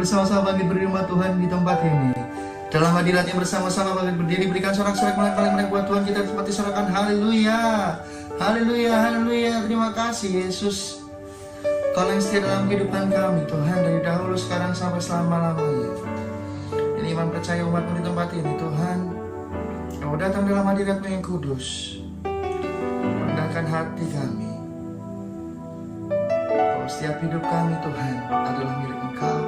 bersama-sama bangkit berdiri Tuhan di tempat ini. Dalam hadiratnya bersama-sama bangkit berdiri, berikan sorak-sorak paling buat Tuhan kita seperti sorakan haleluya. Haleluya, haleluya. Terima kasih Yesus. Kau yang setia dalam kehidupan kami Tuhan, dari dahulu sekarang sampai selama-lamanya. Ini iman percaya umatmu di tempat ini Tuhan. Kau datang dalam hadiratmu yang kudus, rendahkan hati kami. Kau setiap hidup kami Tuhan adalah milik Engkau.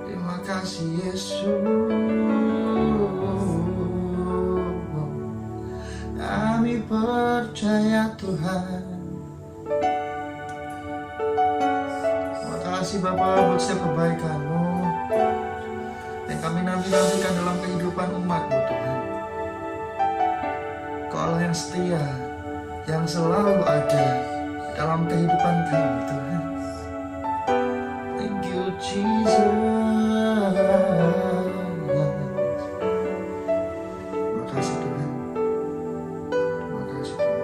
Terima kasih Yesus. Kami percaya Tuhan. Terima kasih Bapa buat setiap kebaikan-Mu yang kami nanti-nantikan dalam kehidupan umat-Mu Tuhan. Kau Allah yang setia, yang selalu ada dalam kehidupan kami Tuhan. Thank you Jesus. Terima kasih Tuhan. Terima kasih Tuhan.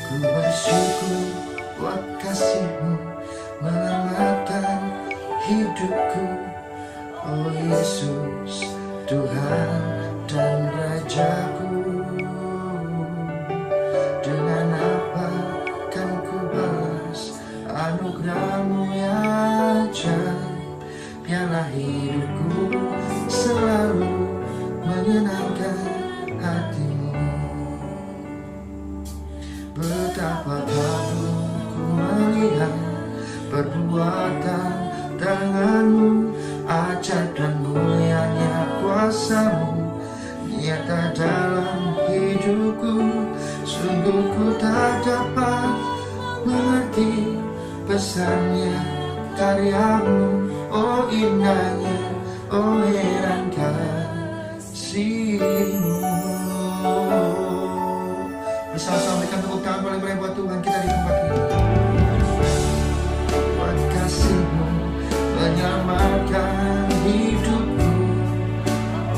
Ku bersyukur buat kasih-Mu menyelamatkan hidupku. Oh Yesus, Tuhan dan Rajaku. Dengan apa kan ku balas anugerah-Mu yang ajaib. Biarlah hidupku selalu menyenangkan hati-Mu. Betapa kagum ku melihat perbuatan tangan-Mu, ajaib dan mulianya kuasa-Mu nyata dalam hidupku. Sungguh ku tak dapat mengerti besarnya karya-Mu. Oh indahnya, oh heran kasih-Mu. Bersama-sama berikan tepuk tangan paling meriah buat Tuhan kita di tempat ini. Buat kasih-Mu menyelamatkan hidupku.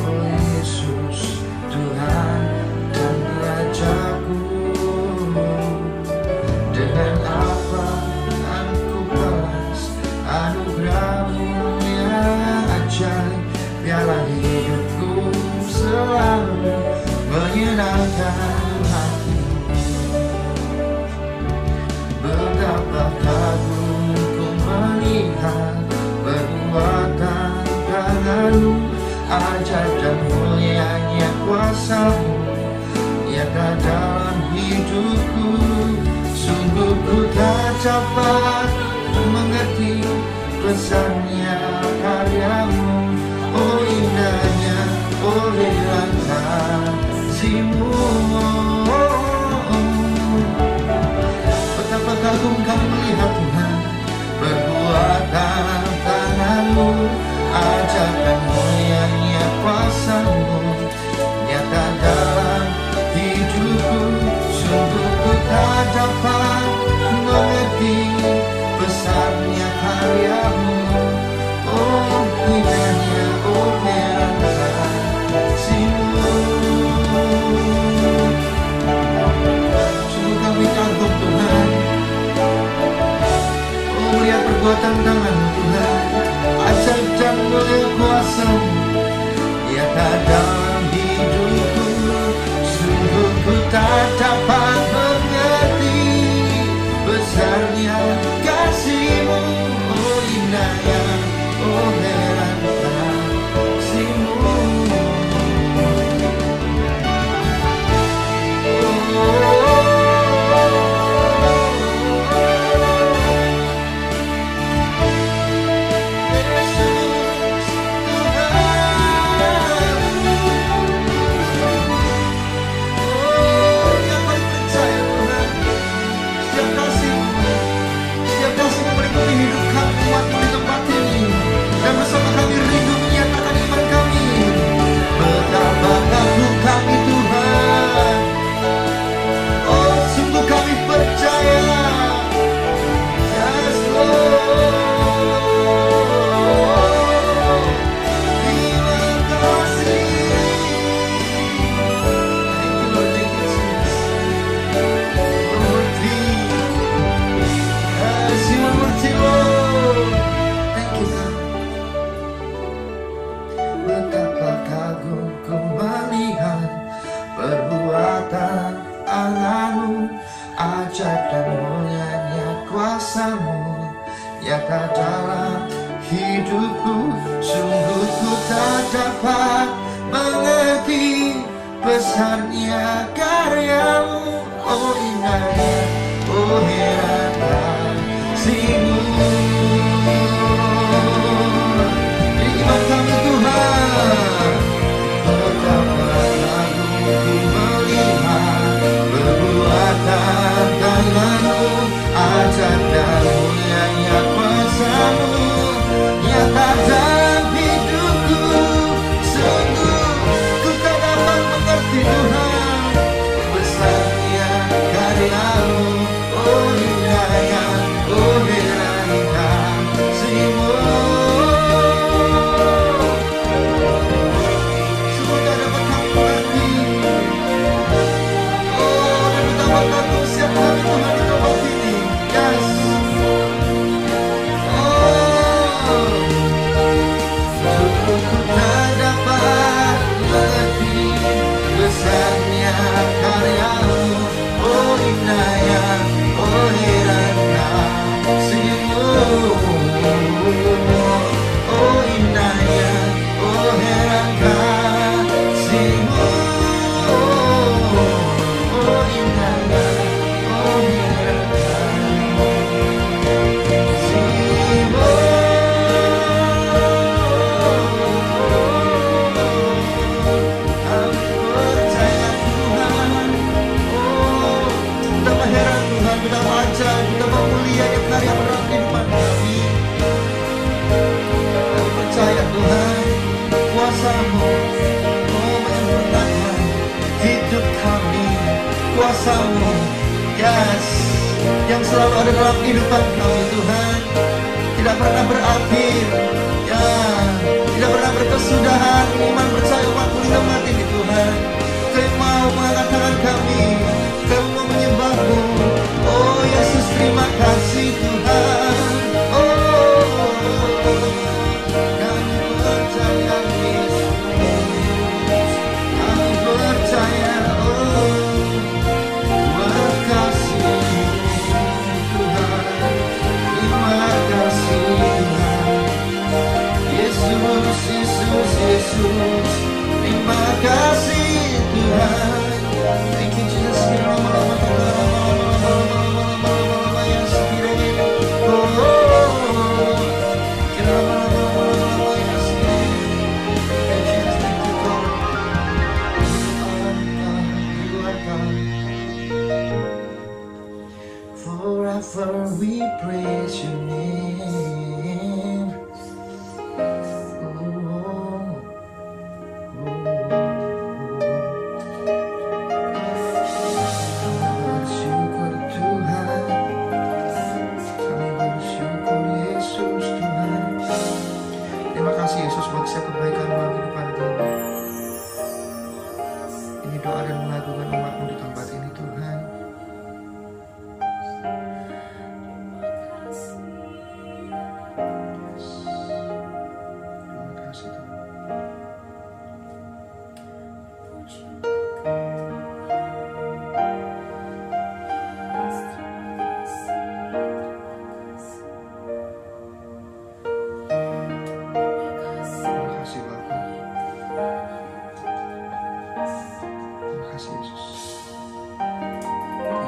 Oh Yesus, Tuhan dan Rajaku. Dengan apa aku balas anugerah-Mu yang ajaib. Biarlah hidupku selalu menyenangkan hati. Betapa kagum ku melihat perbuatan tangan-Mu, ajaib dan mulianya kuasa-Mu nyata dalam hidupku. Sungguh ku tak dapat mengerti besarnya karya-Mu. Oh indahnya, oh heran kasih-Mu. Betapa kagum kami melihat Tuhan perbuatan tangan-Mu, ajaib dan mulianya kuasa-Mu nyata dalam hidupku. Sungguh ku tak dapat mengerti besarnya karya-Mu. Oh indahnya, oh heran kasih-Mu. Sungguh kami kagum Tuhan. Oh melihat perbuatan tangan-Mu Tuhan, ajaib dan mulia kuasa-Mu nyata dalam hidupku. Sungguh ku tak dapat mengerti besarnya kasih-Mu. Oh indahnya, oh heran kasih-Mu. dan mulianya kuasa-Mu nyata dalam hidupku. Sungguh ku tak dapat mengerti besarnya karya-Mu. Oh indahnya, oh heran kasih-Mu. Iman kami Tuhan, betapa agung melihat perbuatan tangan-Mu, ajaib dan mulianya kuasa-Mu nyata dalam hidupku. Sungguh ku tak dapat mengerti Tuhan besarnya karya-Mu. Oh indahnya, oh heran kasih-Mu. Sungguh tak dapat kami mengerti. Oh, dan betapa Kau siap kami Tuhan di tempat ini. Yes. Sungguh ku tak dapat mengerti besarnya karya-Mu. Oh indahnya, oh heran kasih-Mu. Oh indahnya, oh heran kasih-Mu. Oh indahnya, oh heran kasih-Mu. Kami percaya Tuhan. Oh, betapa heran Tuhan, betapa ajaib, betapa mulia ya karya dalam kehidupan kami. Kami percaya Tuhan, kuasa-Mu oh menyempurnakan hidup kami. Kuasa-Mu, yes, yang selalu ada dalam kehidupan kami Tuhan, tidak pernah berakhir, ya, tidak pernah berkesudahan. Iman percaya umat hidup mati di Tuhan. Kau mau mengangkat tangan kami, Kau mau menyembah-Mu. Oh Yesus, terima kasih Tuhan. Oh, kami percaya Yesus, kami percaya. Oh, terima kasih Tuhan, terima kasih Tuhan. Yesus, Yesus, Yesus, terima kasih Tuhan. Thank you Jesus. Forever we praise your name. Bersyukur Tuhan, kami bersyukur Yesus Tuhan. Terima kasih Yesus buat setiap kebaikan dalam kehidupan kami. Ini doa dan mengagungkan umat-Mu di tempat ini Tuhan. Terima kasih Tuhan. Terima kasih Bapa. Terima kasih Yesus.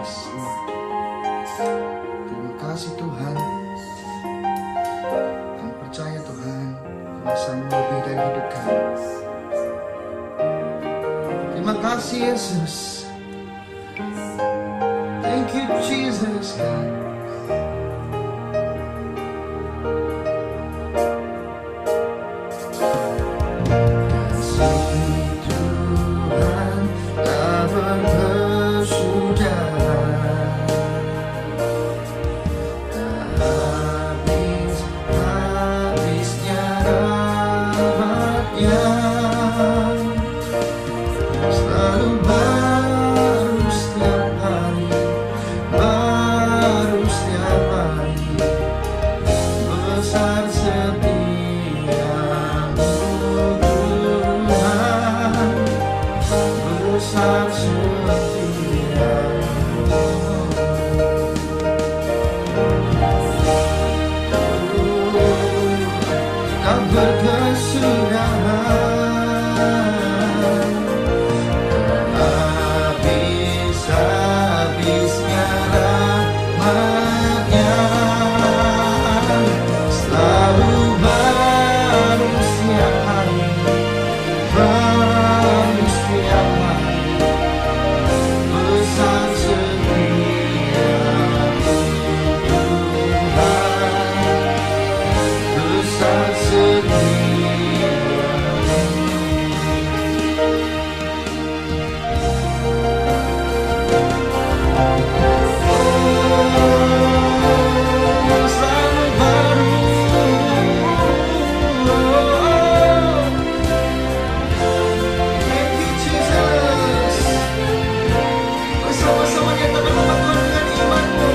Yes, Lord. Terima kasih Tuhan. Kami percaya Tuhan, kuasa-Mu lebih dari hidup kami. Terima kasih Yesus. Thank you Jesus God. Tuhan tak berkesudahan, tak habis-habisnya rahmat-Nya, selalu baru setiap hari, baru rahmat-Nya selalu baru setiap hari, baru setiap hari. Besar setia-Mu Tuhan, besar selalu baru. Thank you Jesus. Bersama-sama nyatakan nama Tuhan dengan imanmu.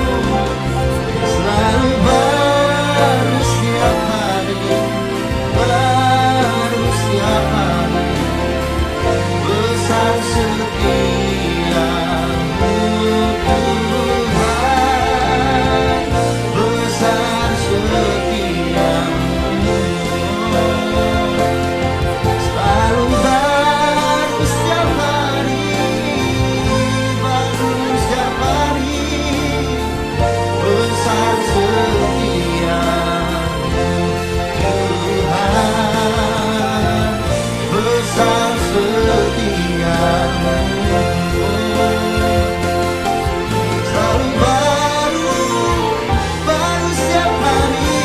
Selalu baru setiap hari, baru setiap hari. Besar setia-Mu Tuhan, besar setia-Mu. Selalu baru setiap hari, baru setiap hari. Besar setia-Mu Tuhan, besar setia-Mu. Selalu baru, baru setiap hari.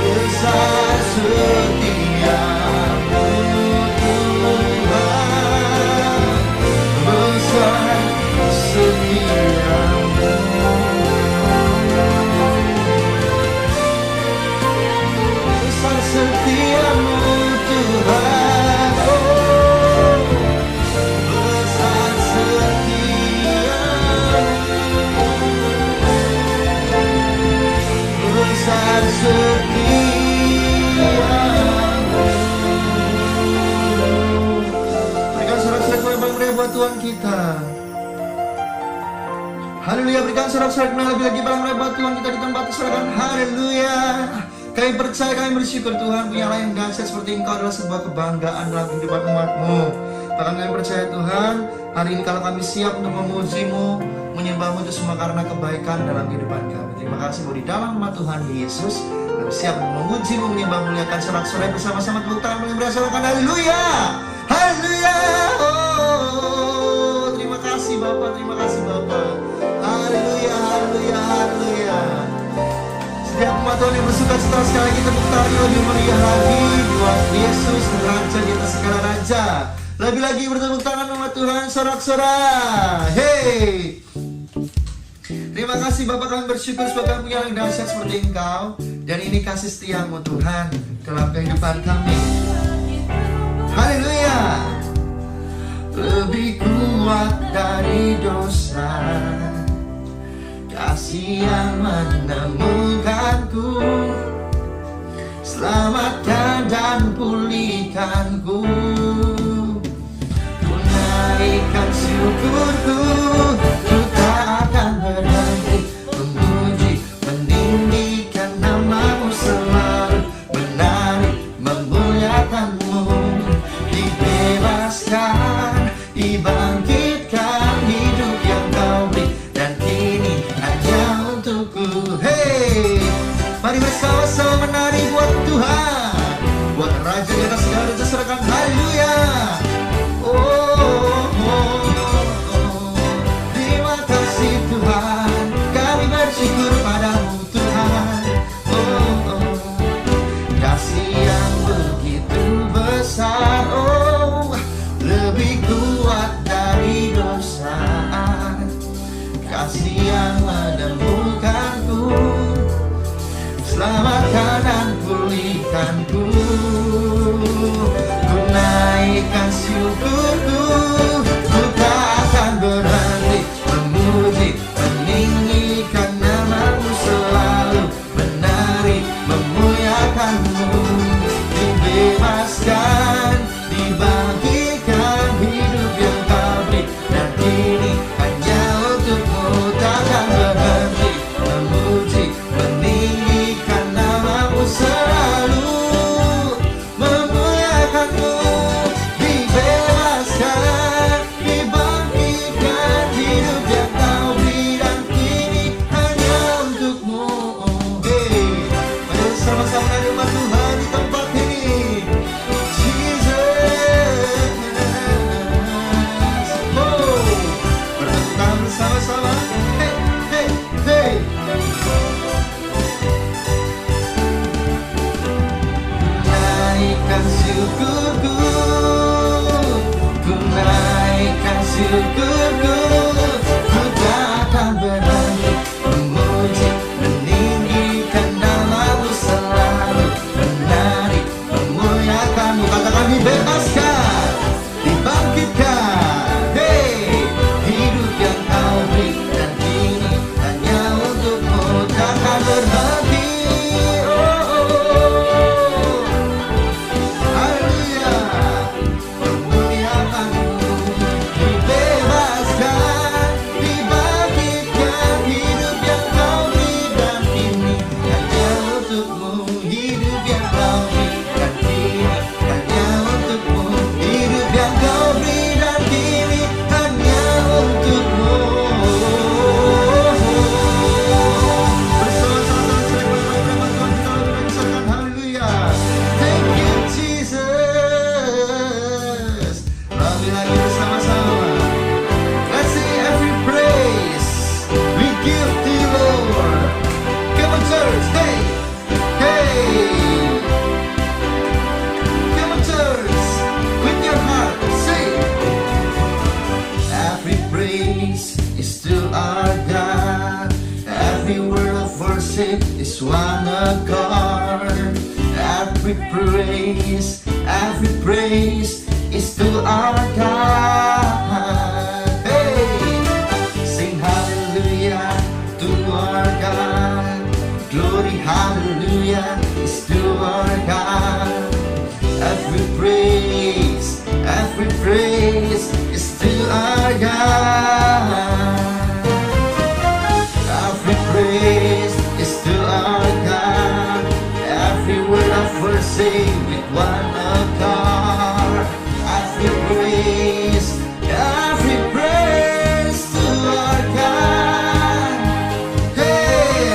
Besar setia-Mu Tuhan, besar setia-Mu. Besar setia-Mu Tuhan, oh, besar setia-Mu, besar setia-Mu. Berikan sorak-sorai yang paling meriah buat Tuhan kita. Haleluya, berikan sorak-sorai yang lebih lagi paling meriah buat Tuhan kita di tempat diserahkan. Haleluya. Kami percaya, kami bersyukur Tuhan, punya Allah yang dahsyat seperti Engkau adalah sebuah kebanggaan dalam kehidupan umat-Mu. Bahkan kami percaya Tuhan, hari ini kalau kami siap untuk memuji-Mu, menyembah-Mu, itu semua karena kebaikan dalam kehidupan kami. Terima kasih bahwa di dalam nama Tuhan Yesus kami siap untuk memuji-Mu, menyembah, muliakan sorak-sorai bersama-sama, tepuk tangan paling berasalkan. Haleluya, haleluya. Oh, terima kasih Bapak, terima kasih Bapak. Haleluya, haleluya, haleluya. Setiap umat Tuhan yang bersuka cita sekali lagi tepuk tangan lebih meriah lagi buat Yesus Raja di atas segala raja. Lebih lagi bertepuk tangan umat Tuhan, sorak-sorai. Hey, terima kasih Bapak, kami bersyukur sebab kami punya yang dahsyat seperti Engkau. Dan ini kasih setia-Mu Tuhan dalam kehidupan kami. Haleluya. Lebih kuat dari dosa, kasih yang menemukanku, selamatkan dan pulihkanku. Ku naikkan syukurku, ku tak akan berhenti memuji, meninggikan nama-Mu selalu, menari, memuliakan-Mu, dibebaskan, dibangkitkan, hidup yang Kau beri, dan kini hanya untukku. Hey, mari bersama-sama menari buat Tuhan, buat Raja di atas segala raja, serahkan. Haleluya. Oh, oh, oh. Terima kasih Tuhan, kami bersyukur padamu Tuhan. Oh, oh. Kasih yang begitu besar, oh, lebih kuat dari dosa, kasih yang menemukanku, selamatkan dan pulihkanku. Ku naikkan syukurku, ku tak akan berhenti memuji, meninggikan nama-Mu selalu, menari, memuliakan-Mu, dibebaskan, dibangkitkan, hidup yang Kau beri, dan kini hanya untuk-Mu, takkan berhenti memuji, meninggikan nama-Mu selalu. is to our God. Every word of worship is one accord. Every praise is to our God. Hey, sing hallelujah to our God. Glory, hallelujah is to our God. Every praise is to our God. Every praise is to our God. Every word of worship with one accord. Every praise to our God. Hey,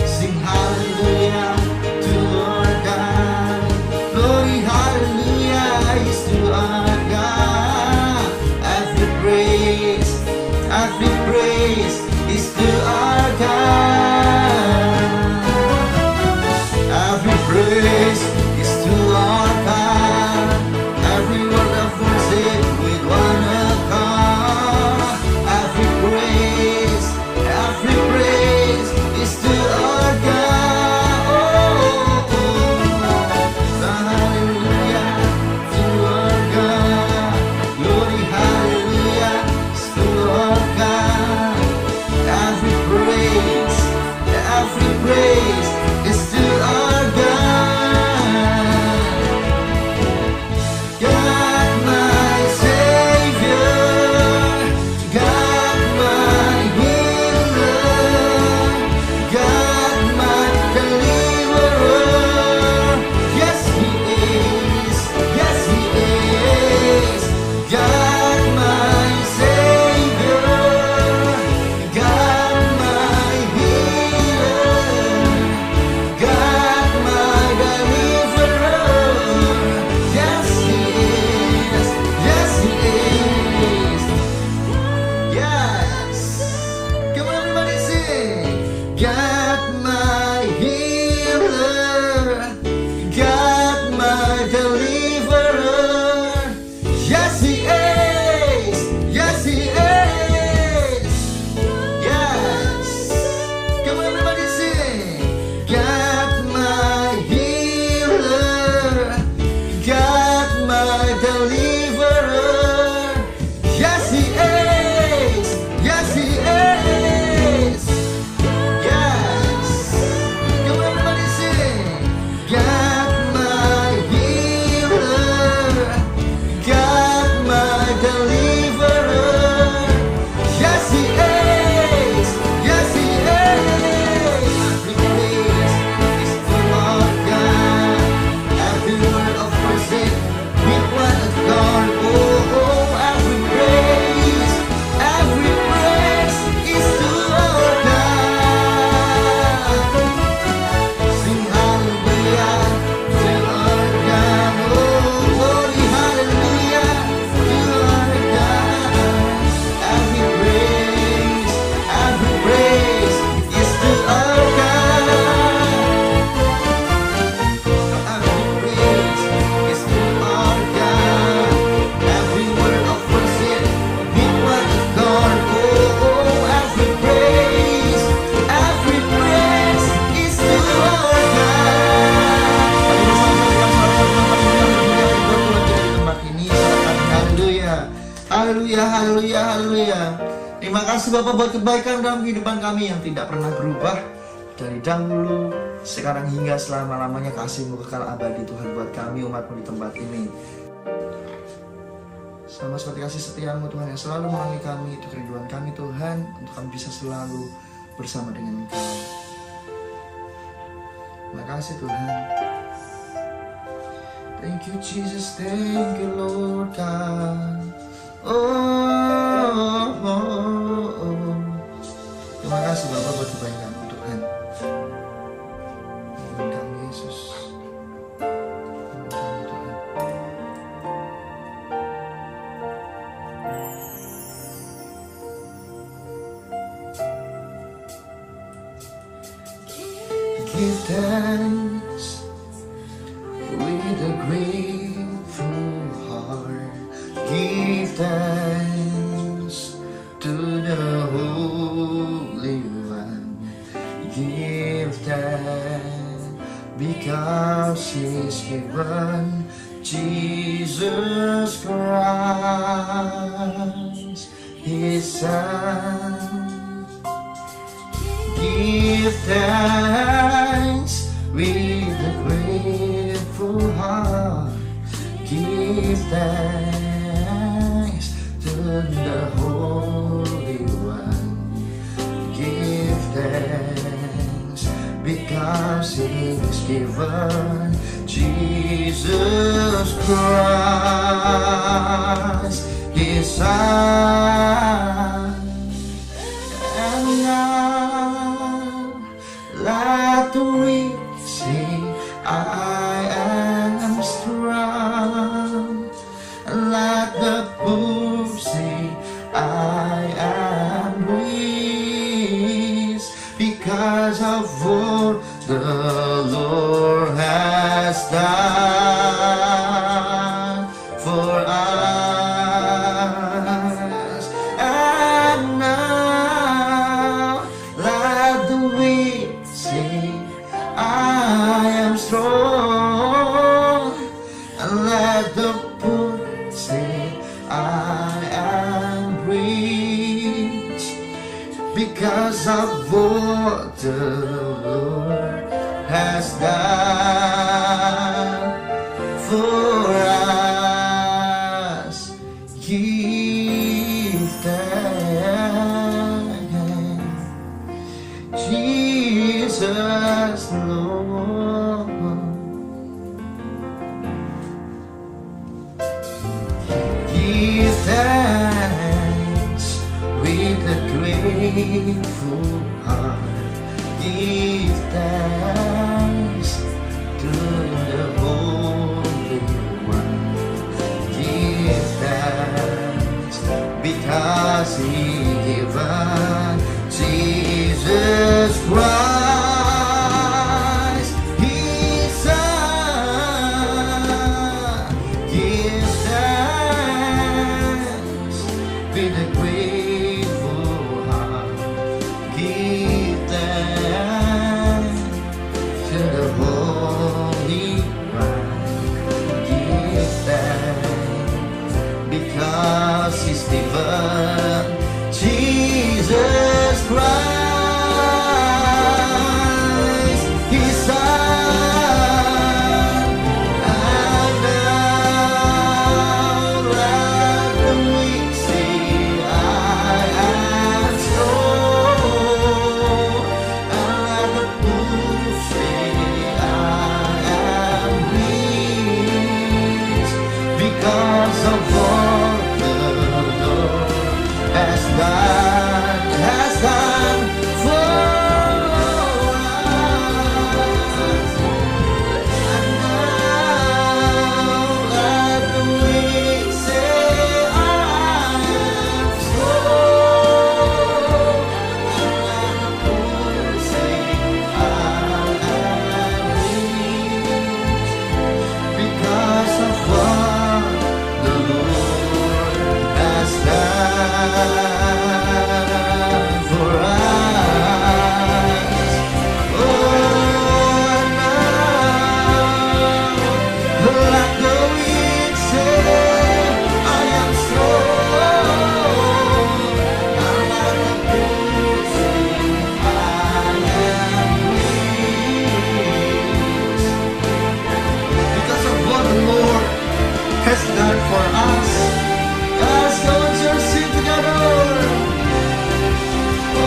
sing hallelujah to our God. Glory, hallelujah is to our God. Every praise is to our God. Every praise is to our God. Every word of worship with one accord. Every praise is to our God. Oh, hallelujah to our God. Glory, hallelujah is to our God. Every praise is to our God. God my Savior, God my healer, God my deliverer. Yes He is, yes He is. God my Savior, God my healer, God my deliverer. Yes He is, yes He is. Yes. Come on everybody sing. God my healer, God my deliverer. Yes He is, yes He is. Yes. Come on everybody sing. God my healer, God my deliverer. Yes He is, yes He is. Yes. Come on everybody sing. God my healer, God my deliverer. Yes He is, yes He is. Every praise is to our God. Every word of worship with one accord. Oh, every praise is to our God. Sing hallelujah to our God. Oh, glory, hallelujah to our God. Every praise is to our God. Every praise is to our God. Every word of worship with one accord. Oh, every praise is to our God. Haleluya, haleluya, haleluya, haleluya. Terima kasih Bapak buat kebaikan dalam kehidupan kami yang tidak pernah berubah dari dahulu, sekarang hingga selama-lamanya. Kasih-Mu kekal abadi Tuhan buat kami umat-Mu di tempat ini. Sama seperti kasih setia-Mu Tuhan yang selalu menemani kami, itu kerinduan kami Tuhan, untuk kami bisa selalu bersama dengan Engkau. Terima kasih Tuhan. Thank you Jesus, thank you Lord God. Oh. Terima kasih Bapak buat kebaikan-Mu Tuhan. Tuhan kami Yesus. Tuhan kami Tuhan. Give thanks with a grateful heart. Give thanks to the Holy because He's given Jesus Christ, His Son. Give thanks with a grateful heart. Give thanks to the Holy One. Give thanks because He's given Jesus Christ, His Son. And now let the weak say, I am strong. And let the poor say, I am rich, because of what the Lord has done for us. And now let the weak say, I am strong. And let the poor say, I am rich, because of what the Lord has done for us. Give thanks, Jesus Lord. Give thanks with a grateful heart. Give thanks to the Holy One. Give thanks because He given Jesus Christ, His Son. Give thanks with a grateful heart. Give thanks to the Holy One. Give thanks because He's given Jesus Christ, His Son. And now let the weak say, I am strong. And let the poor say, I am rich, because of what the Lord has done for us. And now let the weak say, I am strong. And let the poor say, I am rich, because of what the Lord has done for us. Oh, now let the weak say, I am strong. And let the poor say, I am rich, because of what the Lord has done for us. Let's go and just sing together. Oh,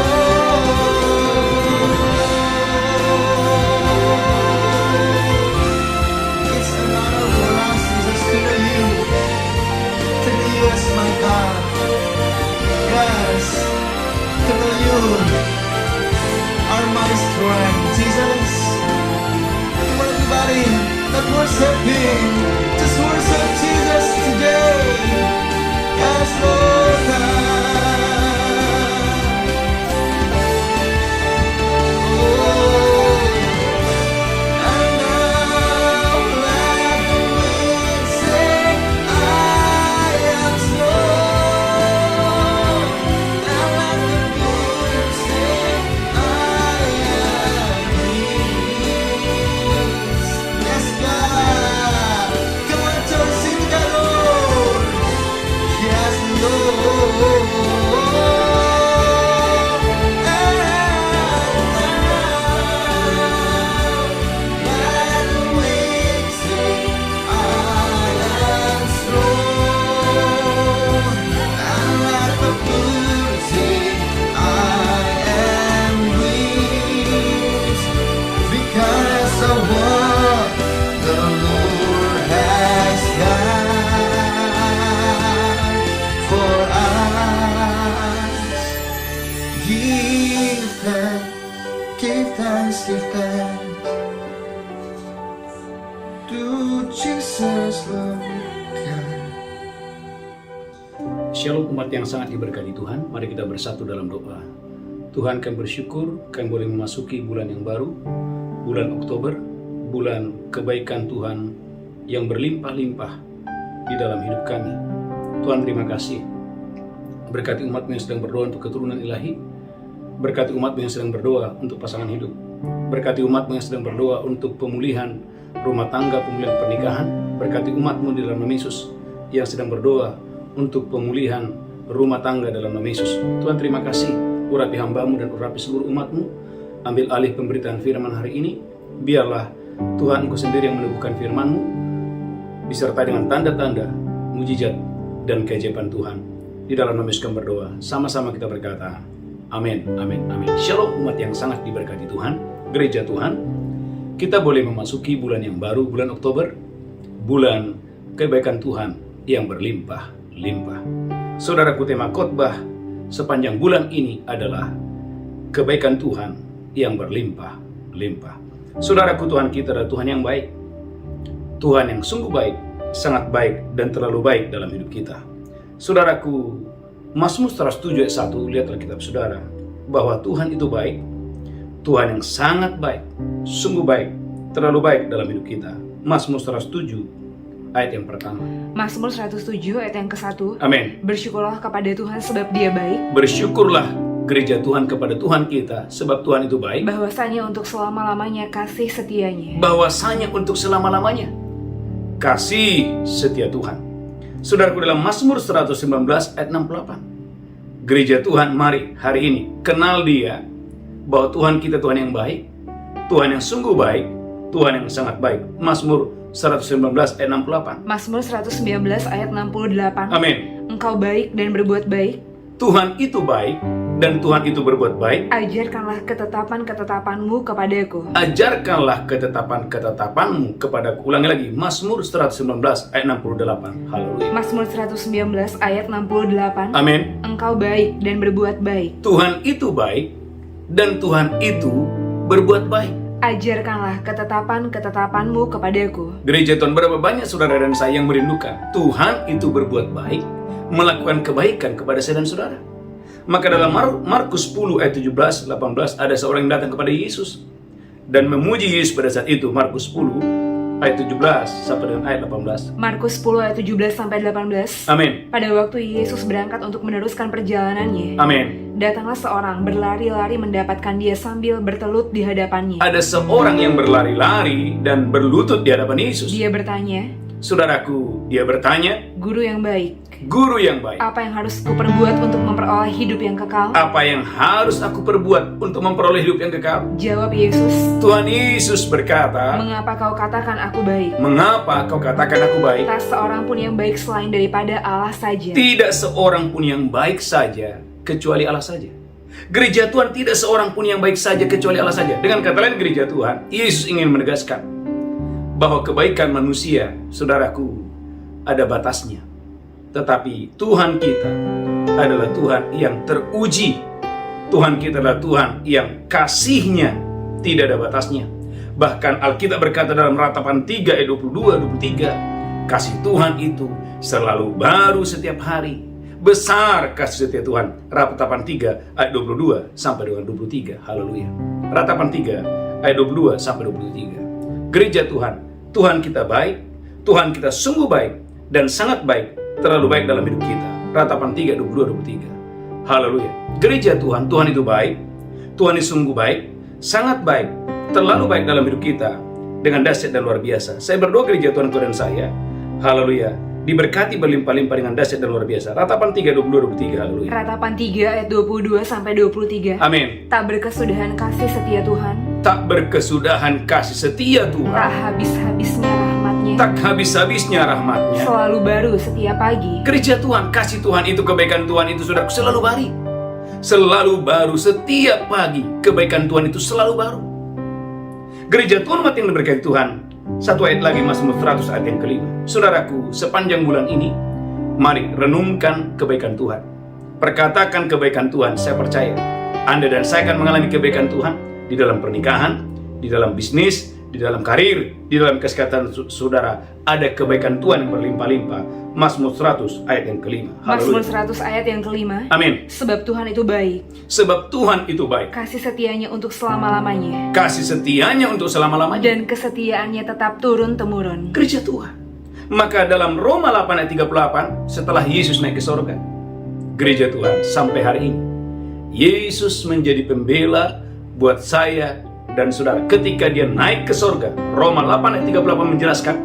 it's an honor for us, Jesus, to know you as my God. Yes, to know you are my strength, Jesus. Come on, everybody, let's worship Him. Just worship Jesus today. Yes, Lord and now let the weak say, I am strong. And let the poor say, I am rich, Give thanks, give thanks, give thanks to Jesus Lord God. Shalom umat yang sangat diberkati Tuhan, mari kita bersatu dalam doa. Tuhan, kami bersyukur kami boleh memasuki bulan yang baru, bulan Oktober, bulan kebaikan Tuhan yang berlimpah-limpah di dalam hidup kami. Tuhan, terima kasih. Berkati umat-Mu yang sedang berdoa untuk keturunan ilahi, berkati umat-Mu yang sedang berdoa untuk pasangan hidup, berkati umat-Mu yang sedang berdoa untuk pemulihan rumah tangga, pemulihan pernikahan, berkati umat-Mu di dalam nama Yesus yang sedang berdoa untuk pemulihan rumah tangga dalam nama Yesus. Tuhan, terima kasih. Urapi hamba-Mu dan urapi seluruh umat-Mu. Ambil alih pemberitaan firman hari ini. Biarlah Tuhan Engkau sendiri yang meneguhkan firman-Mu, disertai dengan tanda-tanda, mujizat, dan keajaiban Tuhan. Di dalam nama Yesus kami berdoa. Sama-sama kita berkata, amin, amin, amin. Shalom umat yang sangat diberkati Tuhan, gereja Tuhan. Kita boleh memasuki bulan yang baru, bulan Oktober, bulan kebaikan Tuhan yang berlimpah-limpah. Saudaraku, tema khotbah sepanjang bulan ini adalah kebaikan Tuhan yang berlimpah-limpah. Saudaraku, Tuhan kita adalah Tuhan yang baik. Tuhan yang sungguh baik, sangat baik, dan terlalu baik dalam hidup kita. Saudaraku, Mazmur 107 ayat 1, lihatlah kitab saudara, bahwa Tuhan itu baik, Tuhan yang sangat baik, sungguh baik, terlalu baik dalam hidup kita. Mazmur 107 ayat yang pertama. Mazmur 107 ayat yang ke-1. Amin. Bersyukurlah kepada Tuhan sebab Dia baik. Bersyukurlah gereja Tuhan kepada Tuhan kita sebab Tuhan itu baik. Bahwasanya untuk selama-lamanya kasih setianya. Bahwasanya untuk selama-lamanya kasih setia Tuhan. Saudaraku, dalam Mazmur 119 ayat 68. Gereja Tuhan, mari hari ini kenal Dia, bahwa Tuhan kita Tuhan yang baik, Tuhan yang sungguh baik, Tuhan yang sangat baik. Mazmur 119 ayat 68. Mazmur 119 ayat 68. Amin. Engkau baik dan berbuat baik. Tuhan itu baik dan Tuhan itu berbuat baik. Ajarkanlah ketetapan-ketetapan-Mu kepadaku. Ajarkanlah ketetapan-ketetapan-Mu kepadaku. Ulangi lagi, Mazmur 119 ayat 68. Haleluya. Mazmur 119 ayat 68. Amin. Engkau baik dan berbuat baik. Tuhan itu baik dan Tuhan itu berbuat baik. Ajarkanlah ketetapan-ketetapan-Mu kepadaku. Gereja Tuhan, berapa banyak saudara dan saya yang merindukan Tuhan itu berbuat baik, melakukan kebaikan kepada saya dan saudara. Maka dalam Markus 10 ayat 17-18 ada seorang yang datang kepada Yesus dan memuji Yesus pada saat itu. Markus 10 ayat 17 sampai dengan ayat 18. Markus 10 ayat 17 sampai 18. Amin. Pada waktu Yesus berangkat untuk meneruskan perjalanannya, Amin. datanglah seorang berlari-lari mendapatkan Dia sambil bertelut di hadapannya. Ada seorang yang berlari-lari dan berlutut di hadapan Yesus. Dia bertanya, Saudaraku, dia bertanya, Guru yang baik, Guru yang baik, apa yang harus kuperbuat untuk memperoleh hidup yang kekal? apa yang harus aku perbuat untuk memperoleh hidup yang kekal? Jawab Yesus, Tuhan Yesus berkata, mengapa kau katakan aku baik? mengapa kau katakan aku baik? Tak seorang pun yang baik selain daripada Allah saja. Tidak seorang pun yang baik saja kecuali Allah saja. Gereja Tuhan, tidak seorang pun yang baik saja kecuali Allah saja. Dengan kata lain, gereja Tuhan, Yesus ingin menegaskan bahwa kebaikan manusia, saudaraku, ada batasnya. Tetapi Tuhan kita adalah Tuhan yang teruji. Tuhan kita adalah Tuhan yang kasihnya tidak ada batasnya. Bahkan Alkitab berkata dalam Ratapan 3 ayat 22-23, kasih Tuhan itu selalu baru setiap hari. Besar kasih setia Tuhan. Ratapan 3 ayat 22 sampai dengan 23. Haleluya. Ratapan 3 ayat 22 sampai 23. Gereja Tuhan, Tuhan kita baik, Tuhan kita sungguh baik dan sangat baik, terlalu baik dalam hidup kita. Ratapan 3 22-23. Haleluya. Gereja Tuhan, Tuhan itu baik, Tuhan itu sungguh baik, sangat baik, terlalu baik dalam hidup kita dengan dahsyat dan luar biasa. Saya berdoa gereja Tuhan dan saya, haleluya, diberkati berlimpah-limpah dengan dahsyat dan luar biasa. Ratapan 3 22-23. Haleluya. Ratapan 3 ayat 22 sampai 23. Amin. Tak berkesudahan kasih setia Tuhan, Tak berkesudahan kasih setia tak Tuhan, habis-habisnya rahmatnya, tak habis-habisnya rahmatnya. selalu baru setiap pagi. Gereja Tuhan, kasih Tuhan itu, kebaikan Tuhan itu, saudaraku, selalu baru. Selalu baru setiap pagi. Kebaikan Tuhan itu selalu baru. Gereja Tuhan umat yang diberkati Tuhan, satu ayat lagi, Mazmur 100 ayat yang kelima. Saudaraku, sepanjang bulan ini, mari renungkan kebaikan Tuhan. Perkatakan kebaikan Tuhan, saya percaya Anda dan saya akan mengalami kebaikan Tuhan di dalam pernikahan, di dalam bisnis, di dalam karir, di dalam kesehatan saudara. Ada kebaikan Tuhan yang berlimpah-limpah. Mazmur 100 ayat yang kelima. Mazmur Haleluya. 100 ayat yang kelima. Amin. Sebab Tuhan itu baik, Sebab Tuhan itu baik. kasih setianya untuk selama-lamanya, Kasih setianya untuk selama-lamanya. dan kesetiaannya tetap turun-temurun. Gereja Tuhan. Maka dalam Roma 8 ayat 38, setelah Yesus naik ke sorga, gereja Tuhan sampai hari ini, Yesus menjadi pembela buat saya dan saudara. Ketika dia naik ke sorga, Roma 8 ayat 38 menjelaskan,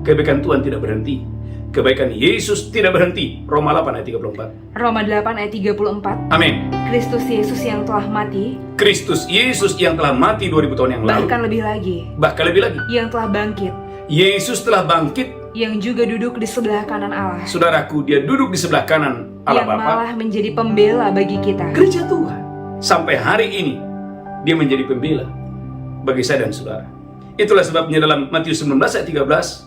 kebaikan Tuhan tidak berhenti. Kebaikan Yesus tidak berhenti. Roma 8 ayat 34. Roma 8 ayat 34. Amin. Kristus Yesus yang telah mati, Kristus Yesus yang telah mati 2000 tahun yang lalu. bahkan lebih lagi, Bahkan lebih lagi, yang telah bangkit, Yesus telah bangkit. yang juga duduk di sebelah kanan Allah, Saudaraku, dia duduk di sebelah kanan Allah yang Bapa. malah menjadi pembela bagi kita. Gereja Tuhan sampai hari ini dia menjadi pembela bagi saya dan saudara. Itulah sebabnya dalam Matius 19 ayat 13,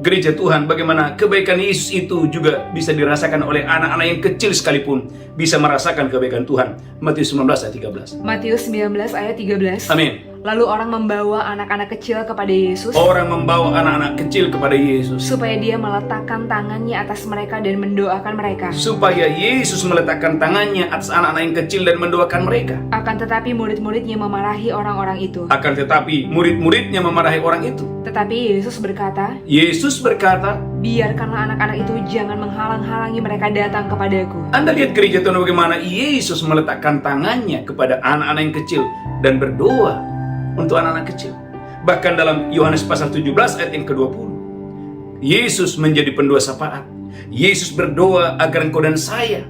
gereja Tuhan, bagaimana kebaikan Yesus itu juga bisa dirasakan oleh anak-anak yang kecil sekalipun bisa merasakan kebaikan Tuhan. Matius 19 ayat 13. Matius 19 ayat 13. Amin. Lalu orang membawa anak-anak kecil kepada Yesus, Orang membawa anak-anak kecil kepada Yesus supaya dia meletakkan tangannya atas mereka dan mendoakan mereka. supaya Yesus meletakkan tangannya atas anak-anak yang kecil dan mendoakan mereka. Akan tetapi murid-muridnya memarahi orang-orang itu. Akan tetapi murid-muridnya memarahi orang itu. Tetapi Yesus berkata, Yesus berkata, biarkanlah anak-anak itu jangan menghalang-halangi mereka datang kepadaku. Anda lihat gereja Tuhan bagaimana Yesus meletakkan tangannya kepada anak-anak yang kecil dan berdoa untuk anak-anak kecil. Bahkan dalam Yohanes pasal 17 ayat yang ke-20, Yesus menjadi pendoa syafaat. Yesus berdoa agar engkau dan saya,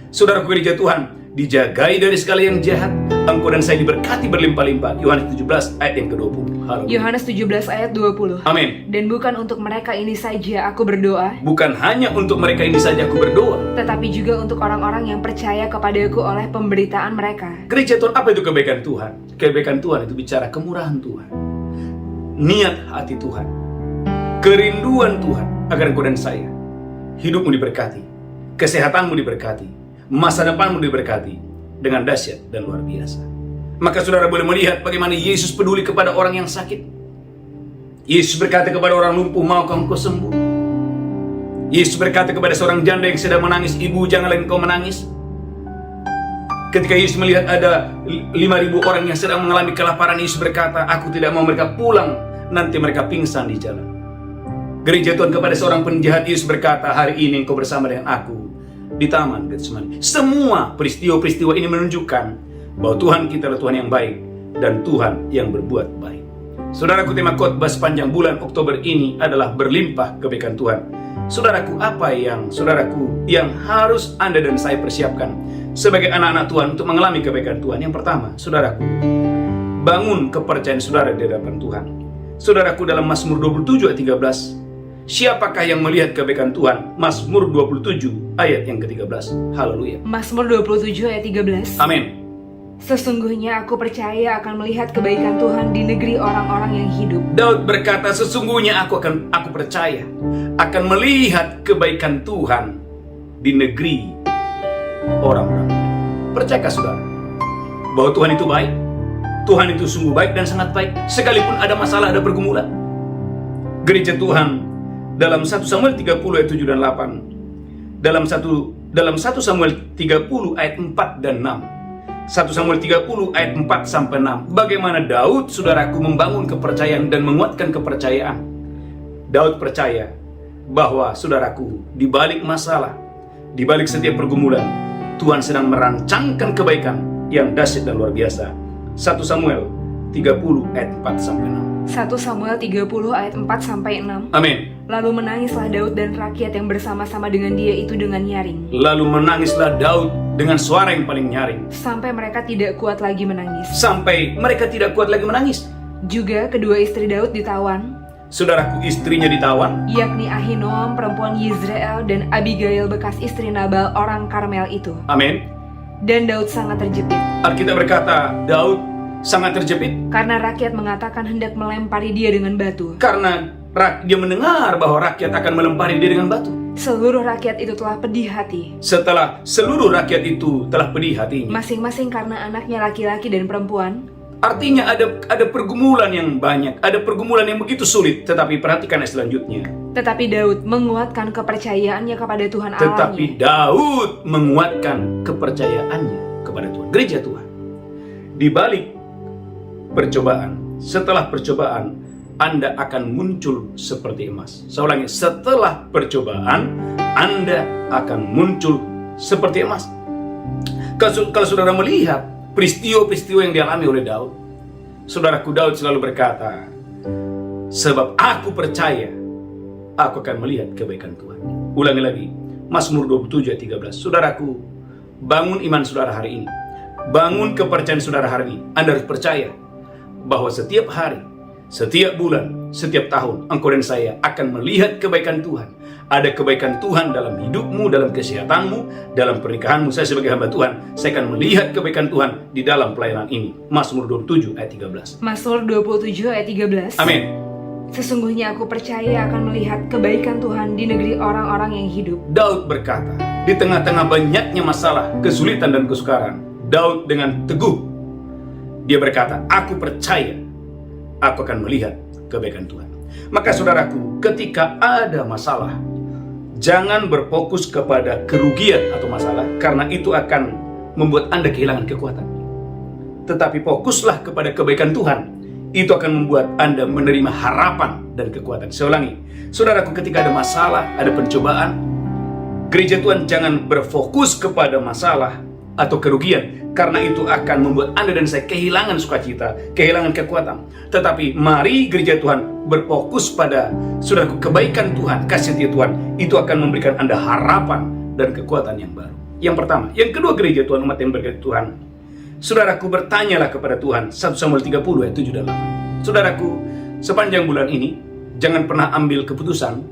saudaraku gereja Tuhan, dijagai dari segala yang jahat. Engkau dan saya diberkati berlimpah-limpah. Yohanes 17 ayat yang ke-20. Haleluya. Yohanes 17 ayat 20. Amin. Dan bukan untuk mereka ini saja aku berdoa, Bukan hanya untuk mereka ini saja aku berdoa. tetapi juga untuk orang-orang yang percaya kepadaku oleh pemberitaan mereka. Gereja Tuhan, apa itu kebaikan Tuhan? Kebaikan Tuhan itu bicara kemurahan Tuhan, niat hati Tuhan, kerinduan Tuhan agar engkau dan saya hidupmu diberkati, kesehatanmu diberkati, masa depanmu diberkati dengan dahsyat dan luar biasa. Maka saudara boleh melihat bagaimana Yesus peduli kepada orang yang sakit. Yesus berkata kepada orang lumpuh, maukah engkau sembuh? Yesus berkata kepada seorang janda yang sedang menangis, ibu janganlah engkau menangis. Ketika Yesus melihat ada 5.000 orang yang sedang mengalami kelaparan, Yesus berkata, aku tidak mau mereka pulang, nanti mereka pingsan di jalan. Gereja Tuhan, kepada seorang penjahat Yesus berkata, hari ini engkau bersama dengan aku di Taman Getsemani. Semua peristiwa-peristiwa ini menunjukkan bahwa Tuhan kita adalah Tuhan yang baik dan Tuhan yang berbuat baik. Saudaraku, tema khotbah sepanjang bulan Oktober ini adalah berlimpah kebaikan Tuhan. Saudaraku, apa yang harus Anda dan saya persiapkan sebagai anak-anak Tuhan untuk mengalami kebaikan Tuhan? Yang pertama, saudaraku, bangun kepercayaan saudara di hadapan Tuhan. Saudaraku, dalam Mazmur 27 ayat 13, siapakah yang melihat kebaikan Tuhan? Mazmur 27 ayat yang ke-13. Haleluya. Mazmur 27 ayat 13. Amin. Sesungguhnya aku percaya akan melihat kebaikan Tuhan di negeri orang-orang yang hidup. Daud berkata, sesungguhnya aku percaya akan melihat kebaikan Tuhan di negeri orang-orang. Percayakah saudara bahwa Tuhan itu baik? Tuhan itu sungguh baik dan sangat baik, sekalipun ada masalah, ada pergumulan. Gereja Tuhan, dalam 1 Samuel 30 ayat 7 dan 8, dalam 1 Samuel 30 ayat 4 dan 6, 1 Samuel 30 ayat 4 sampai 6. Bagaimana Daud, saudaraku, membangun kepercayaan dan menguatkan kepercayaan. Daud percaya bahwa, saudaraku, di balik masalah, di balik setiap pergumulan, Tuhan sedang merancangkan kebaikan yang dahsyat dan luar biasa. 1 Samuel 30 ayat 4 sampai 6. 1 Samuel 30 ayat 4 sampai 6. Amin. Lalu menangislah Daud dan rakyat yang bersama-sama dengan dia itu dengan nyaring, Lalu menangislah Daud dengan suara yang paling nyaring, sampai mereka tidak kuat lagi menangis. sampai mereka tidak kuat lagi menangis. Juga kedua istri Daud ditawan, Saudaraku, istrinya ditawan, yakni Ahinoam perempuan Yizrael dan Abigail bekas istri Nabal orang Karmel itu. amin. Dan Daud sangat terjepit, Alkitab berkata, Daud sangat terjepit karena rakyat mengatakan hendak melempari dia dengan batu. karena dia mendengar bahwa rakyat akan melempari dia dengan batu. Seluruh rakyat itu telah pedih hati, Setelah seluruh rakyat itu telah pedih hatinya. masing-masing karena anaknya laki-laki dan perempuan. Artinya ada pergumulan yang banyak, ada pergumulan yang begitu sulit. Tetapi perhatikan ayat selanjutnya. Tetapi Daud menguatkan kepercayaannya kepada Tuhan Tetapi Allahnya. Daud menguatkan kepercayaannya kepada Tuhan. Gereja Tuhan, di balik percobaan, setelah percobaan, Anda akan muncul seperti emas. Saya ulangi, setelah percobaan, Anda akan muncul seperti emas. Kalau saudara melihat peristiwa-peristiwa yang dialami oleh Daud, saudaraku, Daud selalu berkata, sebab aku percaya, aku akan melihat kebaikan Tuhan. Ulangi lagi, Mazmur 27 ayat 13. Saudaraku, bangun iman saudara hari ini. Bangun kepercayaan saudara hari ini. Anda harus percaya bahwa setiap hari, setiap bulan, setiap tahun, engkau dan saya akan melihat kebaikan Tuhan. Ada kebaikan Tuhan dalam hidupmu, dalam kesehatanmu, dalam pernikahanmu. Saya sebagai hamba Tuhan, saya akan melihat kebaikan Tuhan di dalam pelayanan ini. Mazmur 27 ayat 13. Mazmur 27 ayat 13. Amin. Sesungguhnya aku percaya akan melihat kebaikan Tuhan di negeri orang-orang yang hidup. Daud berkata, di tengah-tengah banyaknya masalah, kesulitan dan kesukaran, Daud dengan teguh, dia berkata, aku percaya, aku akan melihat kebaikan Tuhan. Maka saudaraku, ketika ada masalah, jangan berfokus kepada kerugian atau masalah, karena itu akan membuat Anda kehilangan kekuatan. Tetapi fokuslah kepada kebaikan Tuhan. Itu akan membuat Anda menerima harapan dan kekuatan. Saya ulangi, saudaraku, ketika ada masalah, ada pencobaan, gereja Tuhan jangan berfokus kepada masalah atau kerugian, karena itu akan membuat Anda dan saya kehilangan sukacita, kehilangan kekuatan. Tetapi mari gereja Tuhan berfokus pada, saudaraku, kebaikan Tuhan, kasih setia Tuhan. Itu akan memberikan Anda harapan dan kekuatan yang baru. Yang pertama. Yang kedua, gereja Tuhan, umat yang berkati Tuhan, saudaraku, bertanyalah kepada Tuhan. 1 Samuel 30 ayat 7 dan 8. Saudaraku, sepanjang bulan ini jangan pernah ambil keputusan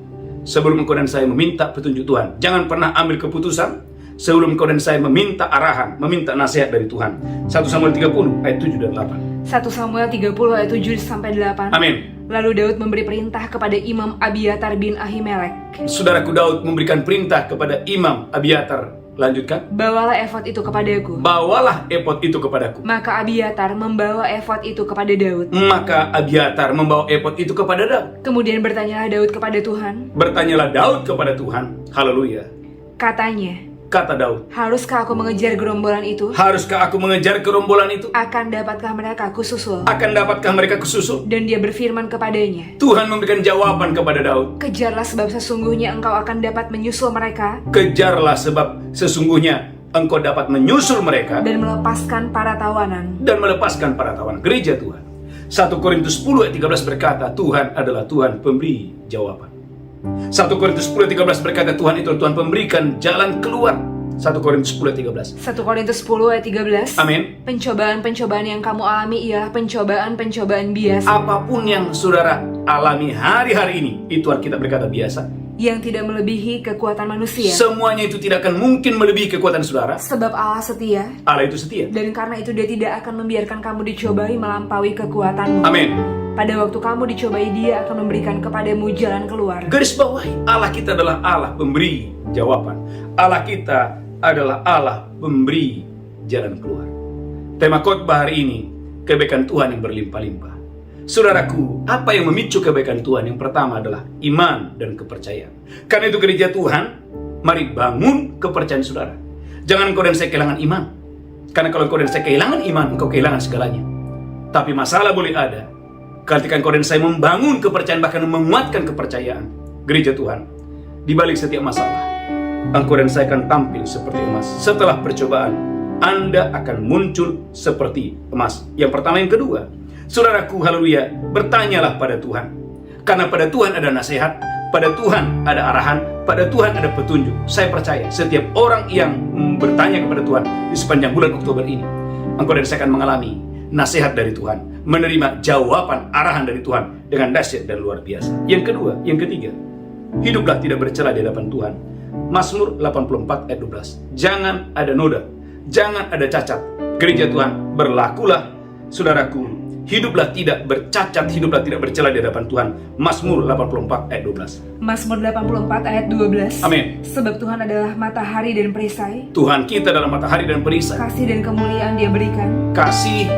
sebelum engkau dan saya meminta petunjuk Tuhan. Jangan pernah ambil keputusan sebelum engkau dan saya meminta arahan, meminta nasihat dari Tuhan. 1 Samuel 30 ayat 7 dan 8. 1 Samuel 30 ayat 7 sampai 8. Amin. Lalu Daud memberi perintah kepada Imam Abiatar bin Ahimelek. Saudaraku, Daud memberikan perintah kepada Imam Abiatar. Lanjutkan. Bawalah efod itu kepadaku. Bawalah efod itu kepadaku. Maka Abiatar membawa efod itu kepada Daud. Maka Abiatar membawa efod itu kepada Daud. Kemudian bertanyalah Daud kepada Tuhan. Bertanyalah Daud kepada Tuhan. Haleluya. Katanya, Kata Daud, haruskah aku mengejar gerombolan itu? haruskah aku mengejar gerombolan itu? Akan dapatkah mereka kususul? Akan dapatkah mereka kususul? Dan dia berfirman kepadanya, Tuhan memberikan jawaban kepada Daud. kejarlah sebab sesungguhnya engkau akan dapat menyusul mereka Kejarlah sebab sesungguhnya engkau dapat menyusul mereka dan melepaskan para tawanan. dan melepaskan para tawanan. Gereja Tuhan, 1 Korintus 10 ayat 13 berkata, Tuhan adalah Tuhan pemberi jawaban. 1 Korintus 10 ayat 13 berkata, Tuhan itu Tuhan pemberikan jalan keluar. 1 Korintus 10 ayat 13. 1 Korintus 10 ayat 13. Amin. Pencobaan-pencobaan yang kamu alami ialah pencobaan-pencobaan biasa, Apapun yang saudara alami hari-hari ini, itu Alkitab berkata biasa. yang tidak melebihi kekuatan manusia. Semuanya itu tidak akan mungkin melebihi kekuatan saudara. Sebab Allah setia, Allah itu setia. dan karena itu dia tidak akan membiarkan kamu dicobai melampaui kekuatanmu. Amin. Pada waktu kamu dicobai, dia akan memberikan kepadamu jalan keluar. Garis bawahi, Allah kita adalah Allah pemberi jawaban. Allah kita adalah Allah pemberi jalan keluar. Tema khotbah hari ini, kebaikan Tuhan yang berlimpah-limpah. Saudaraku, apa yang memicu kebaikan Tuhan? Yang pertama adalah iman dan kepercayaan. Karena itu gereja Tuhan, mari bangun kepercayaan saudara. Jangan engkau dan saya kehilangan iman. Karena kalau engkau dan saya kehilangan iman, engkau kehilangan segalanya. Tapi masalah boleh ada ketika engkau dan saya membangun kepercayaan, bahkan menguatkan kepercayaan. Gereja Tuhan, di balik setiap masalah, engkau dan saya akan tampil seperti emas. Setelah percobaan, Anda akan muncul seperti emas. Yang pertama. Yang kedua, saudaraku, haleluya, bertanyalah pada Tuhan. Karena pada Tuhan ada nasihat, pada Tuhan ada arahan, pada Tuhan ada petunjuk. Saya percaya setiap orang yang bertanya kepada Tuhan di sepanjang bulan Oktober ini, engkau dan saya akan mengalami nasihat dari Tuhan, menerima jawaban arahan dari Tuhan dengan dahsyat dan luar biasa. Yang kedua, yang ketiga, hiduplah tidak bercela di hadapan Tuhan. Mazmur 84 ayat 12. Jangan ada noda, jangan ada cacat. Gereja Tuhan, berlakulah, saudaraku, hiduplah tidak bercacat, hiduplah tidak bercela di hadapan Tuhan. Mazmur 84 ayat 12. Mazmur 84 ayat 12. Amin. Sebab Tuhan adalah matahari dan perisai, Tuhan kita adalah matahari dan perisai. kasih dan kemuliaan Dia berikan. Kasih,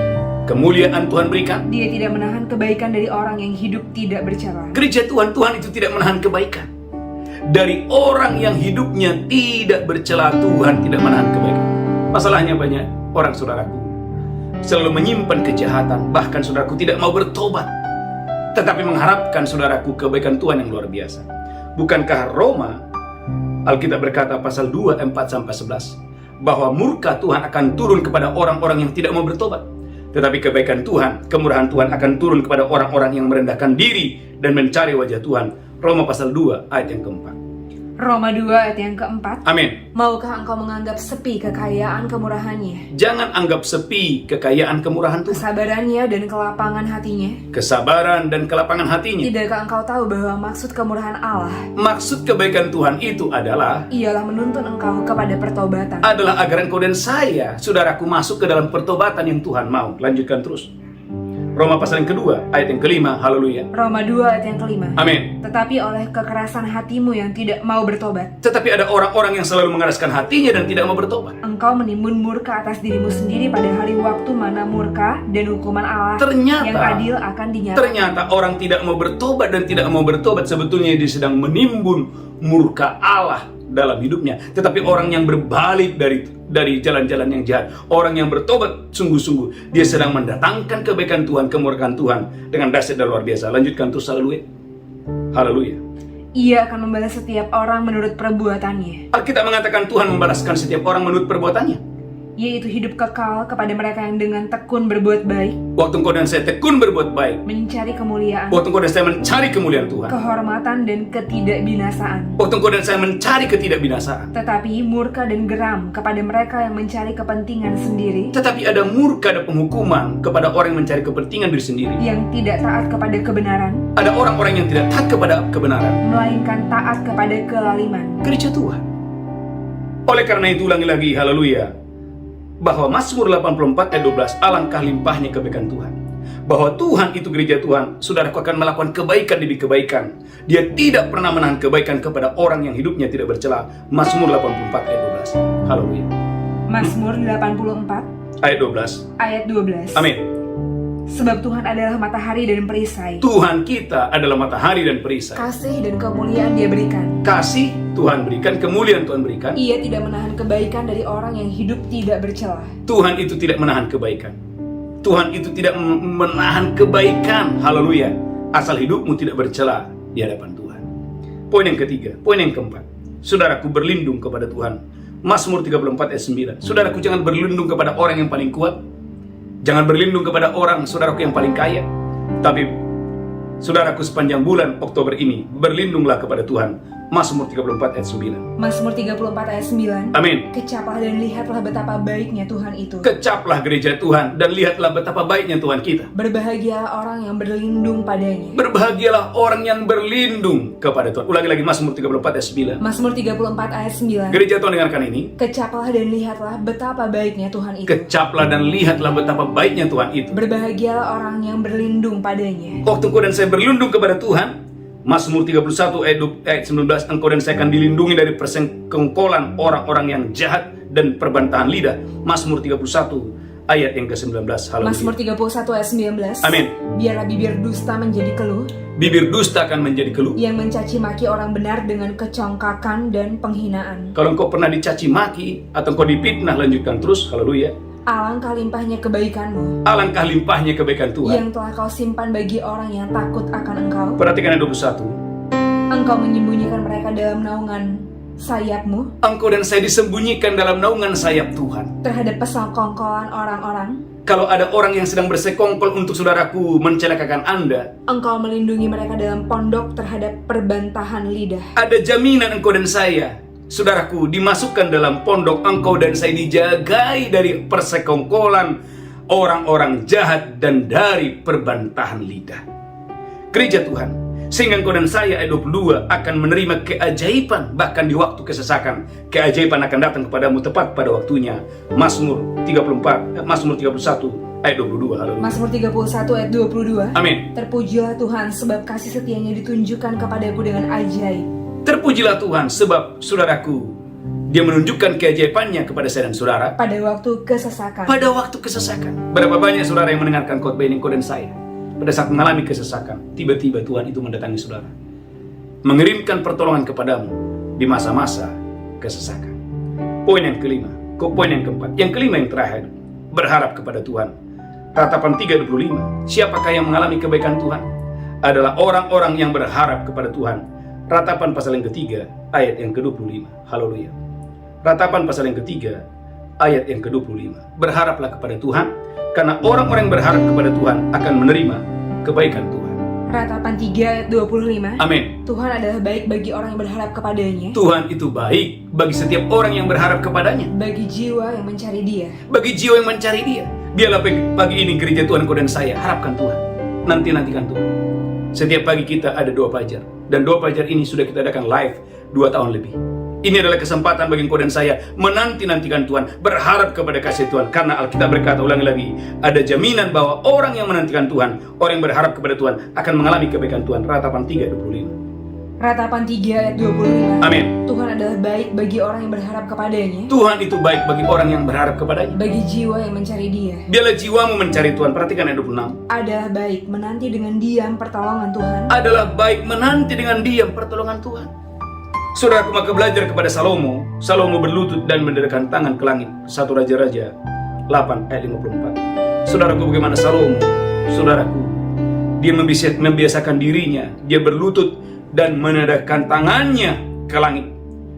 kemuliaan Tuhan berikan. Dia tidak menahan kebaikan dari orang yang hidup tidak bercela. Gereja Tuhan, Tuhan itu tidak menahan kebaikan. Dari orang yang hidupnya tidak bercela, Tuhan tidak menahan kebaikan. Masalahnya banyak orang, saudaraku, selalu menyimpan kejahatan, bahkan saudaraku tidak mau bertobat, tetapi mengharapkan saudaraku kebaikan Tuhan yang luar biasa. Bukankah Roma, Alkitab berkata pasal 2, 4-11, bahwa murka Tuhan akan turun kepada orang-orang yang tidak mau bertobat, tetapi kebaikan Tuhan, kemurahan Tuhan akan turun kepada orang-orang yang merendahkan diri dan mencari wajah Tuhan. Roma pasal 2 ayat yang keempat. Roma 2 ayat yang keempat. Amin. Maukah engkau menganggap sepi kekayaan kemurahannya, Jangan anggap sepi kekayaan kemurahan Tuhan, kesabarannya dan kelapangan hatinya? kesabaran dan kelapangan hatinya. Tidakkah engkau tahu bahwa maksud kemurahan Allah Maksud kebaikan Tuhan itu adalah ialah menuntun engkau kepada pertobatan? agar engkau dan saya, saudaraku, masuk ke dalam pertobatan yang Tuhan mau. Lanjutkan terus. Roma pasal yang kedua, ayat yang kelima, haleluya. Roma 2 ayat yang kelima. Amin. Tetapi oleh kekerasan hatimu yang tidak mau bertobat, Tetapi ada orang-orang yang selalu mengeraskan hatinya dan tidak mau bertobat. engkau menimbun murka atas dirimu sendiri pada hari waktu mana murka dan hukuman Allah yang adil akan dinyatakan. Ternyata orang tidak mau bertobat dan tidak mau bertobat, sebetulnya dia sedang menimbun murka Allah dalam hidupnya. Tetapi orang yang berbalik dari jalan-jalan yang jahat, orang yang bertobat sungguh-sungguh, dia sedang mendatangkan kebaikan Tuhan, kemurkaan Tuhan dengan dahsyat dan luar biasa. Lanjutkan terus, haleluya. Haleluya. Ia akan membalas setiap orang menurut perbuatannya, Alkitab mengatakan Tuhan membalaskan setiap orang menurut perbuatannya. yaitu hidup kekal kepada mereka yang dengan tekun berbuat baik, Waktu engkau dan saya tekun berbuat baik, mencari kemuliaan, waktu engkau dan saya mencari kemuliaan Tuhan, kehormatan dan ketidakbinasaan. waktu engkau dan saya mencari ketidakbinasaan. Tetapi murka dan geram kepada mereka yang mencari kepentingan sendiri, Tetapi ada murka dan penghukuman kepada orang yang mencari kepentingan diri sendiri. yang tidak taat kepada kebenaran, Ada orang-orang yang tidak taat kepada kebenaran. melainkan taat kepada kelaliman. Gereja Tuhan. Oleh karena itu, ulangi lagi, haleluya, bahwa Mazmur 84 ayat 12, alangkah limpahnya kebaikan Tuhan. Bahwa Tuhan itu gereja Tuhan, saudaraku, akan melakukan kebaikan demi kebaikan. Dia tidak pernah menahan kebaikan kepada orang yang hidupnya tidak bercela. Mazmur 84 ayat 12. Haleluya. Mazmur 84 Ayat 12. ayat 12. Amin. Sebab Tuhan adalah matahari dan perisai, Tuhan kita adalah matahari dan perisai. kasih dan kemuliaan Dia berikan. Kasih Tuhan berikan, kemuliaan Tuhan berikan. Ia tidak menahan kebaikan dari orang yang hidup tidak bercela. Tuhan itu tidak menahan kebaikan. Tuhan itu tidak menahan kebaikan. Haleluya. Asal hidupmu tidak bercela di hadapan Tuhan. Poin yang ketiga, poin yang keempat. Saudaraku, berlindung kepada Tuhan. Mazmur 34 ayat 9. Saudaraku, jangan berlindung kepada orang yang paling kuat. Jangan berlindung kepada orang, saudaraku, yang paling kaya. Tapi saudaraku, sepanjang bulan Oktober ini, berlindunglah kepada Tuhan. Mazmur 34 ayat 9. Mazmur 34 ayat 9. Amin. Kecaplah dan lihatlah betapa baiknya Tuhan itu. Kecaplah gereja Tuhan dan lihatlah betapa baiknya Tuhan kita. Berbahagialah orang yang berlindung padanya. Berbahagialah orang yang berlindung kepada Tuhan. Ulangi lagi, Mazmur 34 ayat 9. Mazmur 34 ayat 9. Gereja Tuhan, dengarkan ini. Kecaplah dan lihatlah betapa baiknya Tuhan itu. Kecaplah dan lihatlah betapa baiknya Tuhan itu. Berbahagialah orang yang berlindung padanya. Waktu engkau dan saya berlindung kepada Tuhan, Mazmur 31 ayat 19, engkau dan saya akan dilindungi dari persekongkolan orang-orang yang jahat dan perbantahan lidah. Mazmur 31 ayat yang ke-19. Haleluya. Mazmur 31 ayat 19. Amin. Biarlah bibir dusta menjadi keluh, Bibir dusta akan menjadi keluh. yang mencaci maki orang benar dengan kecongkakan dan penghinaan. Kalau engkau pernah dicaci maki atau engkau dipitnah, lanjutkan terus. Haleluya. Alangkah limpahnya kebaikanmu, Alangkah limpahnya kebaikan Tuhan. yang telah kau simpan bagi orang yang takut akan engkau. Perhatikan ayat 21. Engkau menyembunyikan mereka dalam naungan sayapmu, Engkau dan saya disembunyikan dalam naungan sayap Tuhan. terhadap persekongkolan orang-orang. Kalau ada orang yang sedang bersekongkol untuk saudaraku mencelakakan Anda, Engkau melindungi mereka dalam pondok terhadap perbantahan lidah. ada jaminan engkau dan saya, saudaraku, dimasukkan dalam pondok. Engkau dan saya dijagai dari persekongkolan orang-orang jahat dan dari perbantahan lidah. Gereja Tuhan, sehingga engkau dan saya ayat 22 akan menerima keajaiban bahkan di waktu kesesakan. Keajaiban akan datang kepadamu tepat pada waktunya. Mazmur 31 ayat 22. Haleluya. Mazmur 31 ayat 22. Amin. Terpujilah Tuhan sebab kasih setianya ditunjukkan kepadaku dengan ajaib. Terpujilah Tuhan sebab saudaraku, Dia menunjukkan keajaibannya kepada saya dan saudara Pada waktu kesesakan. pada waktu kesesakan. Berapa banyak saudara yang mendengarkan khotbah ini, dan saya, pada saat mengalami kesesakan, tiba-tiba Tuhan itu mendatangi saudara, mengirimkan pertolongan kepadamu di masa-masa kesesakan. Poin yang kelima, poin yang keempat, yang kelima yang terakhir, berharap kepada Tuhan. Ratapan 3:25, siapakah yang mengalami kebaikan Tuhan? Adalah orang-orang yang berharap kepada Tuhan. Ratapan pasal yang ketiga, ayat yang ke-25. Haleluya. Ratapan pasal yang ketiga, ayat yang ke-25. Berharaplah kepada Tuhan, karena orang-orang yang berharap kepada Tuhan akan menerima kebaikan Tuhan. Ratapan 3 ayat 25. Amin. Tuhan adalah baik bagi orang yang berharap kepadanya, Tuhan itu baik bagi setiap orang yang berharap kepadanya, bagi jiwa yang mencari Dia. bagi jiwa yang mencari Dia. Biarlah pagi ini gereja Tuhan, kau dan saya harapkan Tuhan, nantikan Tuhan. Setiap pagi kita ada doa fajar, dan doa fajar ini sudah kita adakan live 2 tahun lebih. Ini adalah kesempatan bagi engkau dan saya menanti-nantikan Tuhan, berharap kepada kasih Tuhan. Karena Alkitab berkata, ulangi lagi, ada jaminan bahwa orang yang menantikan Tuhan, orang yang berharap kepada Tuhan, akan mengalami kebaikan Tuhan. Ratapan 3:25. Ratapan 3 ayat 25. Amin. Tuhan adalah baik bagi orang yang berharap kepadanya, Tuhan itu baik bagi orang yang berharap kepadanya. bagi jiwa yang mencari Dia. Biarlah jiwamu mencari Tuhan. Perhatikan ayat 26. Adalah baik menanti dengan diam pertolongan Tuhan. Adalah baik menanti dengan diam pertolongan Tuhan. Saudaraku, maka belajar kepada Salomo. Salomo berlutut dan mendedahkan tangan ke langit. 1 Raja-Raja 8 ayat 54. Saudaraku, bagaimana Salomo? Saudaraku, dia membiasakan dirinya, dia berlutut dan menedahkan tangannya ke langit.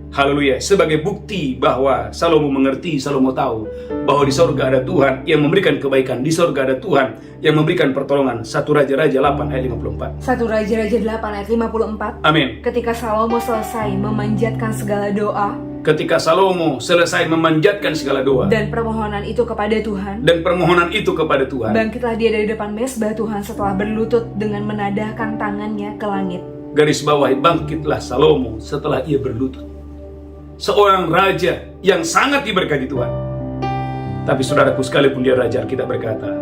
Haleluya. Sebagai bukti bahwa Salomo mengerti, Salomo tahu bahwa di sorga ada Tuhan yang memberikan kebaikan. Di sorga ada Tuhan yang memberikan pertolongan. 1 Raja-Raja 8 ayat 54. 1 Raja-Raja 8 ayat 54. Amin. Ketika Salomo selesai memanjatkan segala doa Ketika Salomo selesai memanjatkan segala doa dan permohonan itu kepada Tuhan, dan permohonan itu kepada Tuhan, bangkitlah dia dari depan mesbah Tuhan setelah berlutut dengan menadahkan tangannya ke langit. garis bawah, bangkitlah Salomo setelah ia berlutut. Seorang raja yang sangat diberkati Tuhan. Tapi saudaraku, sekalipun dia raja, kita berkata,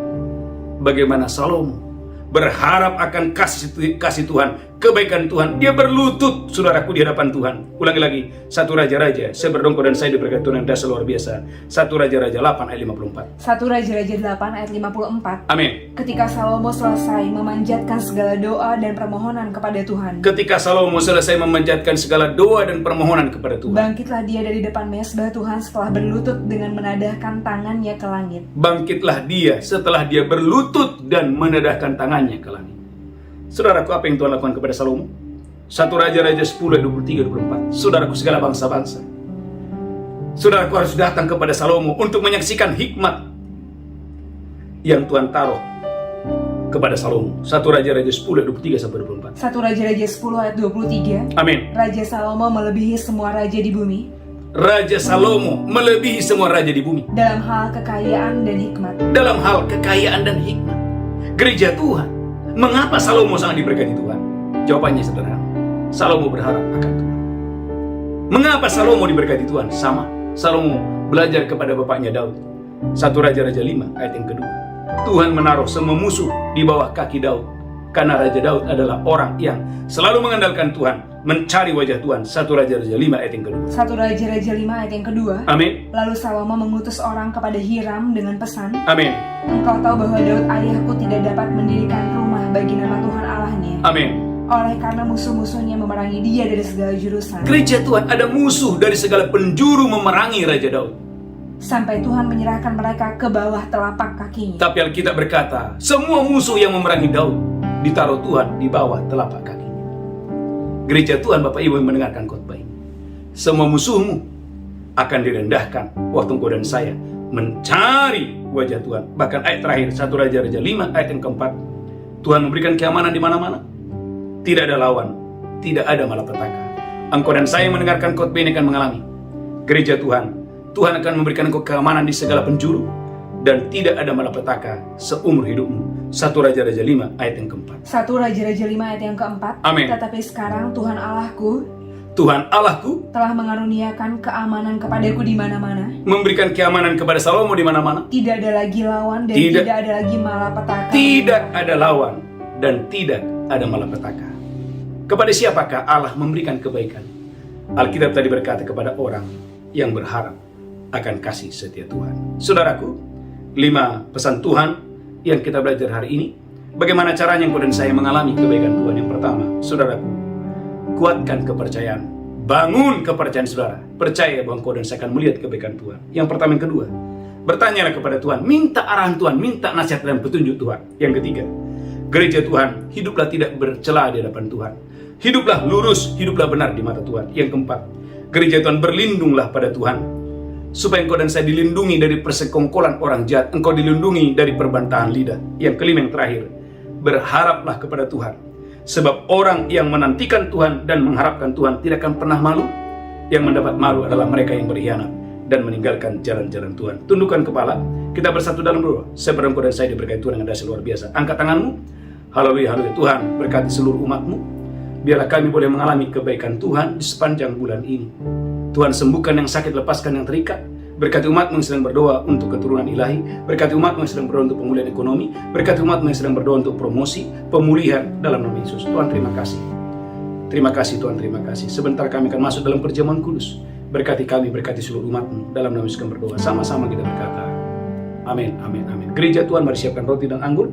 bagaimana Salomo berharap akan kasih Tuhan, kebaikan Tuhan, dia berlutut, saudaraku, di hadapan Tuhan. Ulangi lagi, 1 Raja-Raja, saya berdongkol dan saya diberkati Tuhan yang dasar luar biasa. 1 Raja-Raja 8 ayat 54. 1 Raja-Raja 8 ayat 54. Amin. Ketika Salomo selesai memanjatkan segala doa dan permohonan kepada Tuhan, Ketika Salomo selesai memanjatkan segala doa dan permohonan kepada Tuhan, bangkitlah dia dari depan mesbah Tuhan setelah berlutut dengan menadahkan tangannya ke langit. bangkitlah dia setelah dia berlutut dan menadahkan tangannya ke langit. Saudaraku, apa yang Tuhan lakukan kepada Salomo? 1 Raja-Raja 10 ayat 23-24. Saudaraku, segala bangsa-bangsa, saudaraku harus datang kepada Salomo untuk menyaksikan hikmat yang Tuhan taruh kepada Salomo. 1 Raja-Raja 10 ayat 23-24. 1 Raja-Raja 10 ayat 23. Amin. Raja Salomo melebihi semua raja di bumi Raja Salomo melebihi semua raja di bumi dalam hal kekayaan dan hikmat. dalam hal kekayaan dan hikmat. Gereja Tuhan, mengapa Salomo sangat diberkati Tuhan? Jawabannya sederhana, Salomo berharap akan Tuhan. Mengapa Salomo diberkati Tuhan? Sama, Salomo belajar kepada bapaknya Daud. 1 Raja-Raja 5 ayat yang kedua. Tuhan menaruh semua musuh di bawah kaki Daud, karena Raja Daud adalah orang yang selalu mengandalkan Tuhan, mencari wajah Tuhan. 1 Raja-Raja 5 ayat yang kedua. 1 Raja-Raja 5 ayat yang kedua. Amin. Lalu Salomo mengutus orang kepada Hiram dengan pesan, Amin. engkau tahu bahwa Daud ayahku tidak dapat mendirikan rumah bagi nama Tuhan Allahnya, Amin. oleh karena musuh-musuhnya memerangi dia dari segala jurusan, Gereja Tuhan, ada musuh dari segala penjuru memerangi Raja Daud. sampai Tuhan menyerahkan mereka ke bawah telapak kakinya. Tapi Alkitab berkata, semua musuh yang memerangi Daud ditaruh Tuhan di bawah telapak kakinya. Gereja Tuhan, Bapak Ibu yang mendengarkan khotbah ini, semua musuhmu akan direndahkan waktu engkau dan saya mencari wajah Tuhan. Bahkan ayat terakhir 1 Raja-Raja 5 ayat yang keempat, Tuhan memberikan keamanan di mana-mana. Tidak ada lawan, tidak ada malapetaka. Engkau dan saya yang mendengarkan khotbah ini akan mengalami gereja Tuhan. Tuhan akan memberikan engkau keamanan di segala penjuru dan tidak ada malapetaka seumur hidupmu. 1 Raja-Raja 5 ayat yang keempat. 1 Raja-Raja 5 ayat yang keempat. Amin. Tetapi sekarang Tuhan Allahku, Tuhan Allahku telah mengaruniakan keamanan kepadaku di mana-mana. memberikan keamanan kepada Salomo di mana-mana. Tidak ada lagi lawan dan Tidak. tidak ada lagi malapetaka. Tidak ada lawan dan tidak ada malapetaka. Kepada siapakah Allah memberikan kebaikan? Alkitab tadi berkata kepada orang yang berharap akan kasih setia Tuhan. Saudaraku, 5 pesan Tuhan yang kita belajar hari ini. Bagaimana caranya engkau dan saya mengalami kebaikan Tuhan? Yang pertama, saudaraku, kuatkan kepercayaan. Bangun kepercayaan saudara. Percaya bahwa engkau dan saya akan melihat kebaikan Tuhan. Yang pertama. Yang kedua, bertanyalah kepada Tuhan. Minta arahan Tuhan, minta nasihat dan petunjuk Tuhan. Yang ketiga, gereja Tuhan, hiduplah tidak bercela di hadapan Tuhan. Hiduplah lurus, hiduplah benar di mata Tuhan. Yang keempat, gereja Tuhan, berlindunglah pada Tuhan, supaya engkau dan saya dilindungi dari persekongkolan orang jahat. Engkau dilindungi dari perbantahan lidah. Yang kelima, yang terakhir, berharaplah kepada Tuhan. Sebab orang yang menantikan Tuhan dan mengharapkan Tuhan tidak akan pernah malu. Yang mendapat malu adalah mereka yang berkhianat dan meninggalkan jalan-jalan Tuhan. Tundukkan kepala, kita bersatu dalam doa. Saya berdoa engkau dan saya diberkati Tuhan dengan dahsyat luar biasa. Angkat tanganmu. Haleluya, haleluya. Tuhan berkati seluruh umatmu. Biarlah kami boleh mengalami kebaikan Tuhan di sepanjang bulan ini. Tuhan, sembuhkan yang sakit, lepaskan yang terikat. Berkati umatmu yang sedang berdoa untuk keturunan ilahi. Berkati umatmu yang sedang berdoa untuk pemulihan ekonomi. Berkati umatmu yang sedang berdoa untuk promosi, pemulihan dalam nama Yesus. Tuhan, terima kasih. Terima kasih Tuhan, terima kasih. Sebentar kami akan masuk dalam perjamuan kudus. Berkati kami, berkati seluruh umatmu. Dalam nama Yesus kami berdoa. Sama-sama kita berkata, amin, amin, amin. Gereja Tuhan, mari siapkan roti dan anggur.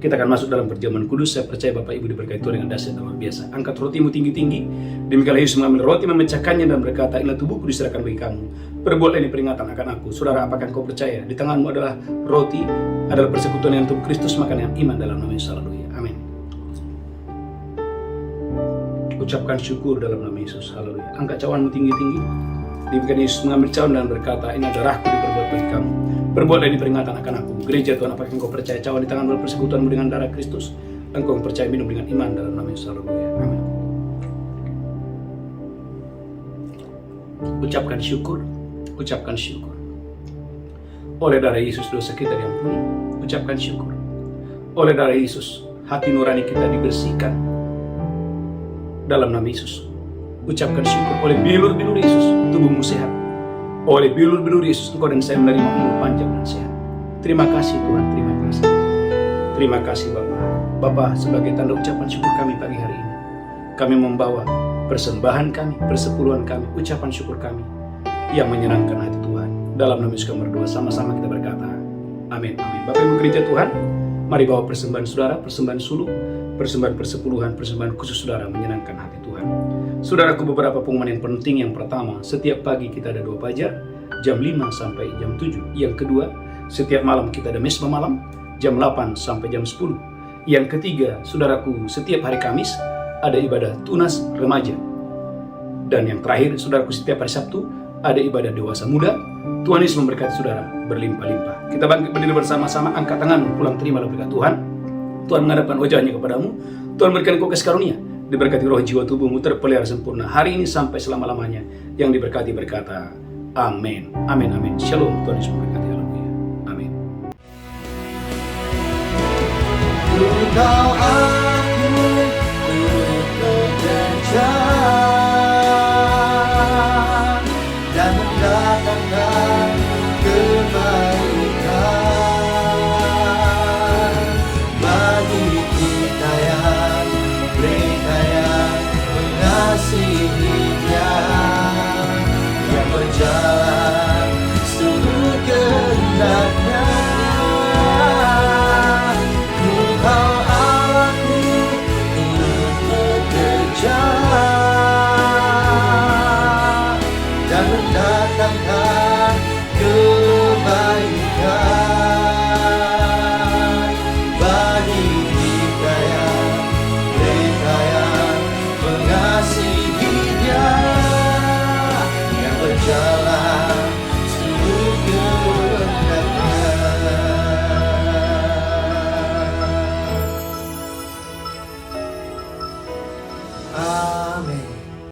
Kita akan masuk dalam perjamuan kudus. Saya percaya Bapak Ibu diberkati Tuhan dengan dahsyat dan luar biasa. Angkat rotimu tinggi-tinggi. Demikianlah Yesus mengambil roti, memecahkannya dan berkata, inilah tubuhku diserahkan bagi kamu. Perbuatlah ini peringatan akan aku. Saudara, apakah kau percaya? Di tanganmu adalah roti, adalah persekutuan yang tubuh Kristus, makan yang iman dalam nama Yesus. Haleluya. Amin. Ucapkan syukur dalam nama Yesus. Haleluya. Angkat cawanmu tinggi-tinggi. Demikian Yesus mengambil cawan dan berkata, ini darahku diperbuat bagi kamu. Perbuatlah ini peringatan akan aku. Gereja Tuhan, apakah engkau percaya cawan di tangan dalam persekutuanmu dengan darah Kristus? Engkau percaya minum dengan iman dalam nama Yesus. Haleluya. Amin. Ucapkan syukur. Ucapkan syukur. Oleh darah Yesus dosa kita diampuni. Ucapkan syukur. Oleh darah Yesus hati nurani kita dibersihkan dalam nama Yesus. Ucapkan syukur. Oleh bilur-bilur Yesus tubuhmu sehat. Oleh bilur-bilur Yesus engkau dan saya menerima umur panjang dan sehat. Terima kasih Tuhan, terima kasih. Terima kasih Bapa. Bapa, sebagai tanda ucapan syukur kami pagi hari ini, kami membawa persembahan kami, persepuluhan kami, ucapan syukur kami yang menyenangkan hati Tuhan. Dalam nama Yesus kami berdoa, sama-sama kita berkata, amin, amin. Bapak Ibu gereja Tuhan, mari bawa persembahan saudara, persembahan suluk, persembahan persepuluhan, persembahan khusus saudara menyenangkan hati Tuhan. Saudaraku, beberapa pengumuman yang penting. Yang pertama, setiap pagi kita ada 2 fajar, jam 5 sampai jam 7. Yang kedua, setiap malam kita ada mesbah malam, jam 8 sampai jam 10. Yang ketiga, saudaraku, setiap hari Kamis ada ibadah tunas remaja. Dan yang terakhir, saudaraku, setiap hari Sabtu ada ibadah dewasa muda. Tuhan Yesus memberkati saudara berlimpah-limpah. Kita bangkit berdiri bersama-sama, angkat tangan, pulang terimalah berkat Tuhan. Tuhan menghadapkan wajahnya kepadamu. Tuhan berikan kau kasih karunia. Diberkati roh jiwa tubuhmu terpelihara sempurna hari ini sampai selama-lamanya. Yang diberkati berkata, amin, amin, amin. Shalom, Tuhan Yesus memberkati. Haleluya, amin. Engkau aku bekerja dan mendatangkan kebaikan bagi kita yang mereka yang mengasihi Dia, yang berjalan seluruh kehendaknya. Engkau Allahku turut bekerja dan mendatangkan kebaikan bagi kita yang mereka yang mengasihi Dia, yang berjalan seluruh kehendaknya. Amin.